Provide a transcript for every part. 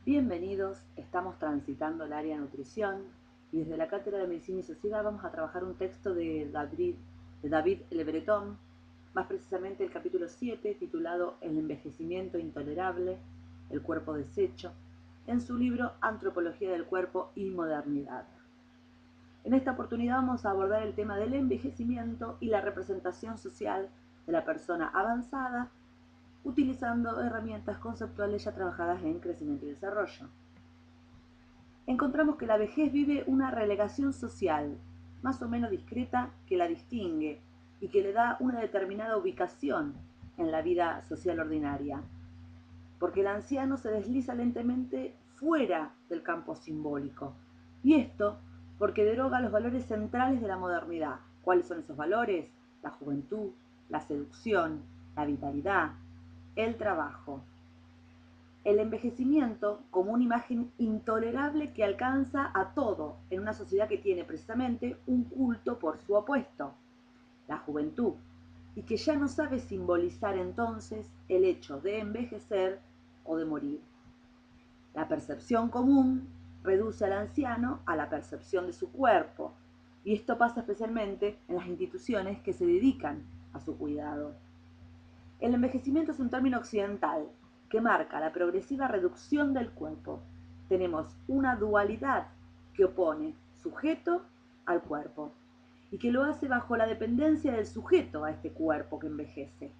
Bienvenidos, estamos transitando el área nutrición y desde la Cátedra de Medicina y Sociedad vamos a trabajar un texto de David Le Breton, más precisamente el capítulo 7, titulado El envejecimiento intolerable, el cuerpo deshecho, en su libro Antropología del cuerpo y modernidad. En esta oportunidad vamos a abordar el tema del envejecimiento y la representación social de la persona avanzada, utilizando herramientas conceptuales ya trabajadas en crecimiento y desarrollo. Encontramos que la vejez vive una relegación social, más o menos discreta, que la distingue y que le da una determinada ubicación en la vida social ordinaria, porque el anciano se desliza lentamente fuera del campo simbólico, y esto porque deroga los valores centrales de la modernidad. ¿Cuáles son esos valores? La juventud, la seducción, la vitalidad, el trabajo. El envejecimiento como una imagen intolerable que alcanza a todo en una sociedad que tiene precisamente un culto por su opuesto, la juventud, y que ya no sabe simbolizar entonces el hecho de envejecer o de morir. La percepción común reduce al anciano a la percepción de su cuerpo, y esto pasa especialmente en las instituciones que se dedican a su cuidado. El envejecimiento es un término occidental que marca la progresiva reducción del cuerpo. Tenemos una dualidad que opone sujeto al cuerpo y que lo hace bajo la dependencia del sujeto a este cuerpo que envejece.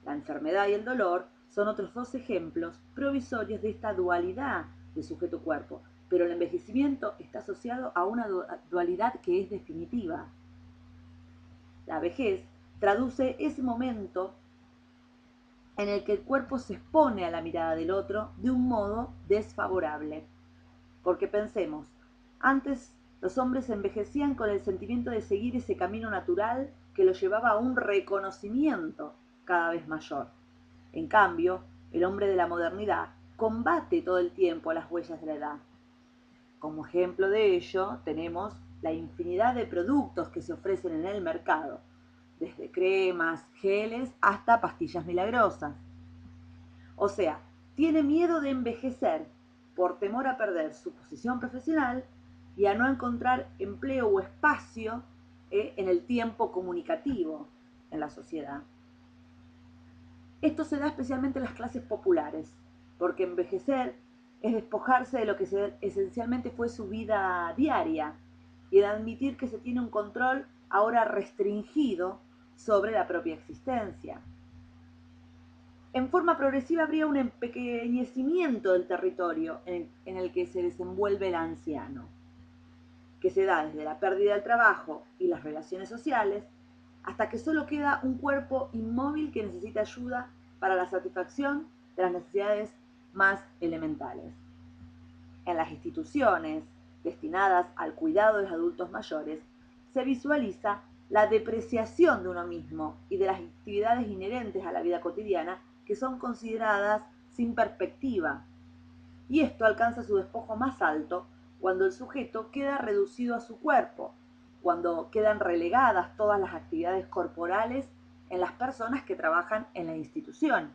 La enfermedad y el dolor son otros dos ejemplos provisorios de esta dualidad de sujeto-cuerpo, pero el envejecimiento está asociado a una dualidad que es definitiva. La vejez traduce ese momento en el que el cuerpo se expone a la mirada del otro de un modo desfavorable. Porque pensemos, antes los hombres envejecían con el sentimiento de seguir ese camino natural que los llevaba a un reconocimiento cada vez mayor. En cambio, el hombre de la modernidad combate todo el tiempo las huellas de la edad. Como ejemplo de ello, tenemos la infinidad de productos que se ofrecen en el mercado, desde cremas, geles hasta pastillas milagrosas. O sea, tiene miedo de envejecer por temor a perder su posición profesional y a no encontrar empleo o espacio en el tiempo comunicativo en la sociedad. Esto se da especialmente en las clases populares, porque envejecer es despojarse de lo que esencialmente fue su vida diaria y de admitir que se tiene un control ahora restringido sobre la propia existencia. En forma progresiva habría un empequeñecimiento del territorio en el que se desenvuelve el anciano, que se da desde la pérdida del trabajo y las relaciones sociales hasta que solo queda un cuerpo inmóvil que necesita ayuda para la satisfacción de las necesidades más elementales. En las instituciones destinadas al cuidado de los adultos mayores, se visualiza la depreciación de uno mismo y de las actividades inherentes a la vida cotidiana que son consideradas sin perspectiva. Y esto alcanza su despojo más alto cuando el sujeto queda reducido a su cuerpo, cuando quedan relegadas todas las actividades corporales en las personas que trabajan en la institución.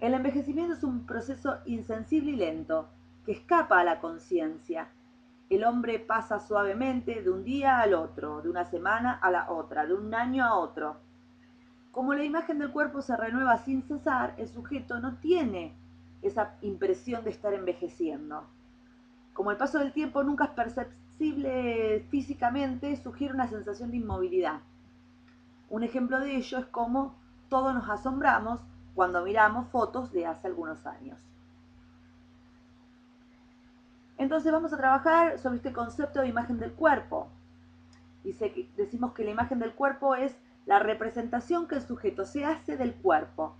El envejecimiento es un proceso insensible y lento, que escapa a la conciencia. El hombre pasa suavemente de un día al otro, de una semana a la otra, de un año a otro. Como la imagen del cuerpo se renueva sin cesar, el sujeto no tiene esa impresión de estar envejeciendo. Como el paso del tiempo nunca es perceptible físicamente, sugiere una sensación de inmovilidad. Un ejemplo de ello es cómo todos nos asombramos cuando miramos fotos de hace algunos años. Entonces vamos a trabajar sobre este concepto de imagen del cuerpo. Decimos que la imagen del cuerpo es la representación que el sujeto se hace del cuerpo,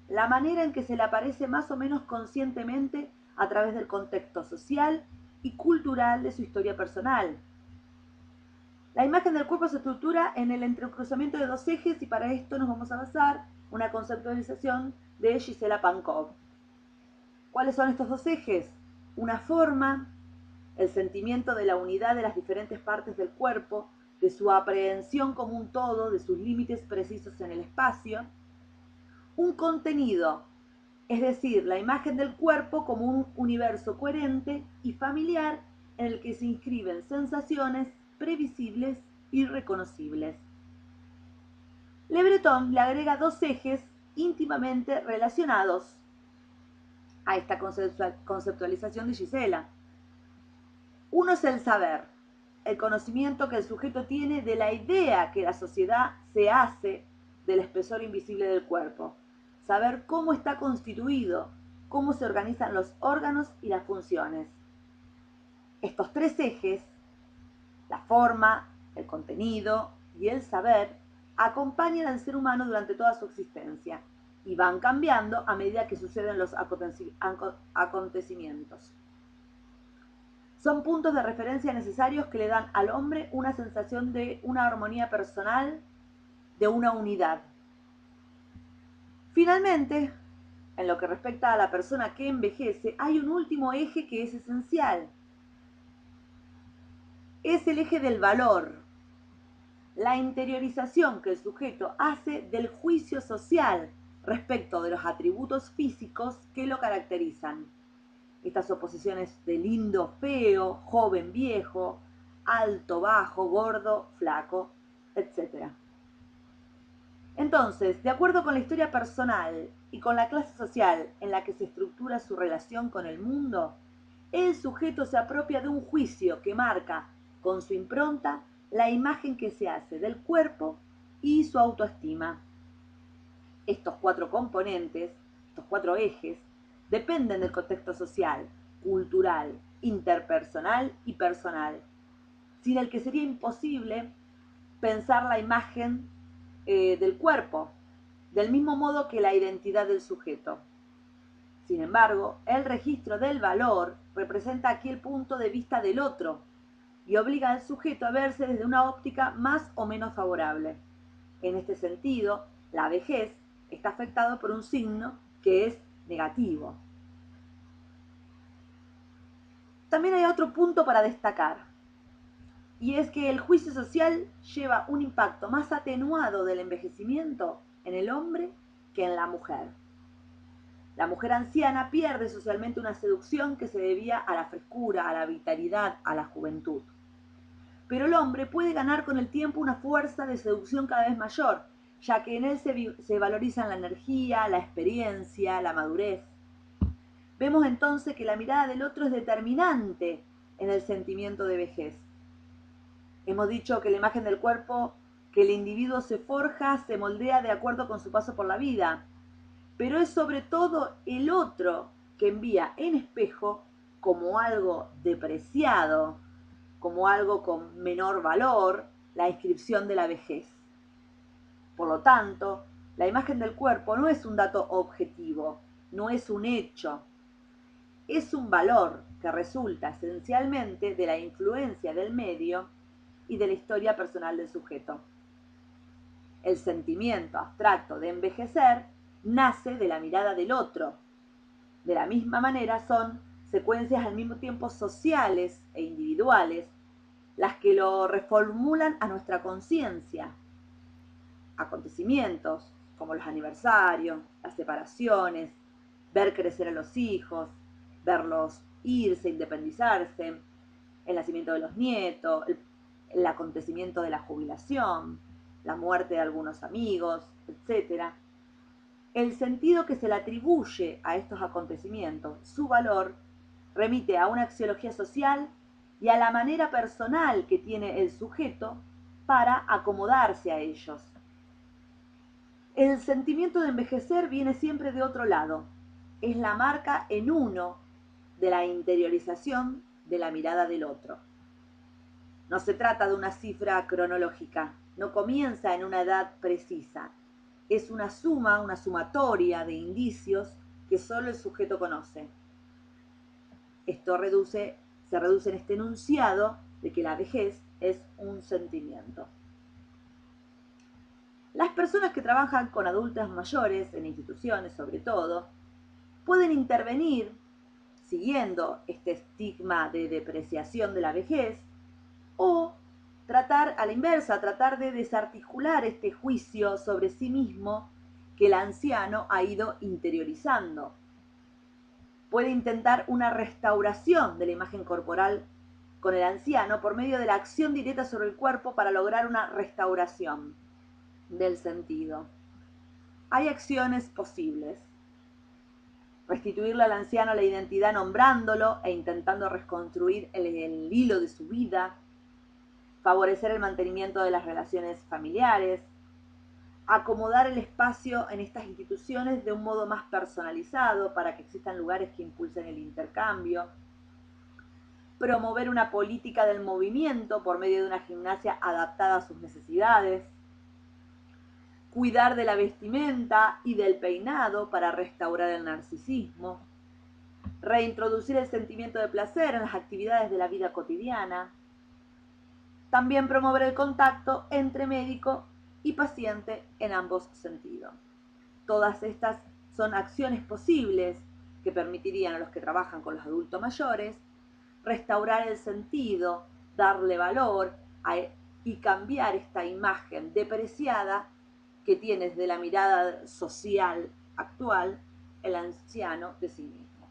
la manera en que se le aparece más o menos conscientemente a través del contexto social y cultural de su historia personal. La imagen del cuerpo se estructura en el entrecruzamiento de dos ejes y para esto nos vamos a basar una conceptualización de Gisela Pankov. ¿Cuáles son estos dos ejes? Una forma, el sentimiento de la unidad de las diferentes partes del cuerpo, de su aprehensión como un todo, de sus límites precisos en el espacio. Un contenido, es decir, la imagen del cuerpo como un universo coherente y familiar en el que se inscriben sensaciones previsibles y reconocibles. Le Breton le agrega dos ejes íntimamente relacionados a esta conceptualización de Gisela. Uno es el saber, el conocimiento que el sujeto tiene de la idea que la sociedad se hace del espesor invisible del cuerpo. Saber cómo está constituido, cómo se organizan los órganos y las funciones. Estos tres ejes, la forma, el contenido y el saber, acompañan al ser humano durante toda su existencia y van cambiando a medida que suceden los acontecimientos. Son puntos de referencia necesarios que le dan al hombre una sensación de una armonía personal, de una unidad. Finalmente, en lo que respecta a la persona que envejece, hay un último eje que es esencial. Es el eje del valor, la interiorización que el sujeto hace del juicio social respecto de los atributos físicos que lo caracterizan. Estas oposiciones de lindo, feo, joven, viejo, alto, bajo, gordo, flaco, etc. Entonces, de acuerdo con la historia personal y con la clase social en la que se estructura su relación con el mundo, el sujeto se apropia de un juicio que marca con su impronta la imagen que se hace del cuerpo y su autoestima. Estos cuatro componentes, estos cuatro ejes, dependen del contexto social, cultural, interpersonal y personal, sin el que sería imposible pensar la imagen del cuerpo, del mismo modo que la identidad del sujeto. Sin embargo, el registro del valor representa aquí el punto de vista del otro y obliga al sujeto a verse desde una óptica más o menos favorable. En este sentido, la vejez está afectado por un signo que es negativo. También hay otro punto para destacar, y es que el juicio social lleva un impacto más atenuado del envejecimiento en el hombre que en la mujer. La mujer anciana pierde socialmente una seducción que se debía a la frescura, a la vitalidad, a la juventud. Pero el hombre puede ganar con el tiempo una fuerza de seducción cada vez mayor, ya que en él se valorizan la energía, la experiencia, la madurez. Vemos entonces que la mirada del otro es determinante en el sentimiento de vejez. Hemos dicho que la imagen del cuerpo que el individuo se forja, se moldea de acuerdo con su paso por la vida, pero es sobre todo el otro que envía en espejo como algo depreciado, como algo con menor valor, la inscripción de la vejez. Por lo tanto, la imagen del cuerpo no es un dato objetivo, no es un hecho, es un valor que resulta esencialmente de la influencia del medio y de la historia personal del sujeto. El sentimiento abstracto de envejecer nace de la mirada del otro. De la misma manera son secuencias al mismo tiempo sociales e individuales las que lo reformulan a nuestra conciencia. Acontecimientos como los aniversarios, las separaciones, ver crecer a los hijos, verlos irse, independizarse, el nacimiento de los nietos, el acontecimiento de la jubilación, la muerte de algunos amigos, etc. El sentido que se le atribuye a estos acontecimientos, su valor, remite a una axiología social y a la manera personal que tiene el sujeto para acomodarse a ellos. El sentimiento de envejecer viene siempre de otro lado. Es la marca en uno de la interiorización de la mirada del otro. No se trata de una cifra cronológica, no comienza en una edad precisa. Es una suma, una sumatoria de indicios que solo el sujeto conoce. Esto se reduce en este enunciado de que la vejez es un sentimiento. Las personas que trabajan con adultos mayores, en instituciones sobre todo, pueden intervenir siguiendo este estigma de depreciación de la vejez o tratar a la inversa, tratar de desarticular este juicio sobre sí mismo que el anciano ha ido interiorizando, puede intentar una restauración de la imagen corporal con el anciano por medio de la acción directa sobre el cuerpo para lograr una restauración del sentido. Hay acciones posibles. Restituirle al anciano la identidad nombrándolo e intentando reconstruir el hilo de su vida. Favorecer el mantenimiento de las relaciones familiares. Acomodar el espacio en estas instituciones de un modo más personalizado para que existan lugares que impulsen el intercambio. Promover una política del movimiento por medio de una gimnasia adaptada a sus necesidades. Cuidar de la vestimenta y del peinado para restaurar el narcisismo. Reintroducir el sentimiento de placer en las actividades de la vida cotidiana. También promover el contacto entre médico y paciente en ambos sentidos. Todas estas son acciones posibles que permitirían a los que trabajan con los adultos mayores restaurar el sentido, darle valor y cambiar esta imagen depreciada que tiene desde la mirada social actual el anciano de sí mismo.